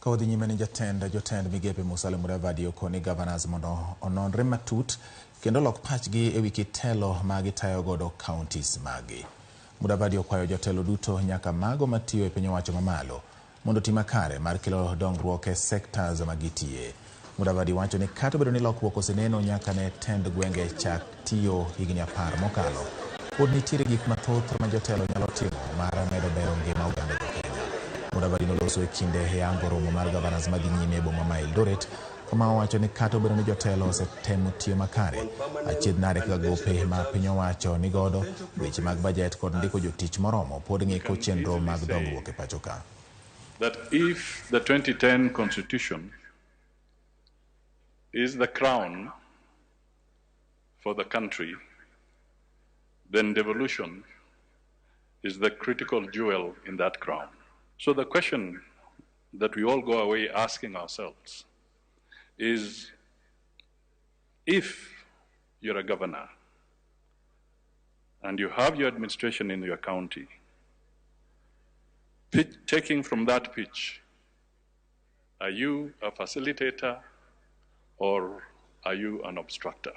Kodhi nyime ni jotend migepe Musalia Mudavadi okoni gavanas mondo ononre matut kendo olok pachgi e wiki telo magitayo godo counties magi. Mudavadi okwayo jotelo duto nyaka mago matiyo e piny owacho mamalo mondo tim makare mar kelo dongruok e sectors magitiye. Mudavadi wacho ni kata obedo ni lokruok oseneno nyaka ne tend gwenge chak tiyo higni 10 mokalo, pod nitiere gik mathoth ma jotelo nyalo timo mar medo bero ngima oganda Kenya. Mudavadi noloso e kinde yango romo mar gavanas madhi nyime e boma ma Eldoret, kama owacho ni kata obedo ni jotelo osetemo tiyo makare, achiedh nade kaka gope ma piny owacho ni godo, weche mag bajet kod ndiko jotich moromo pod ng'iko chenro mag dongruok e pacho ka. That if the 2010 Constitution is the crown for the country, then devolution is the critical jewel in that crown. So the question that we all go away asking ourselves is, if you're a governor and you have your administration in your county, taking from that pitch, are you a facilitator or are you an obstructor?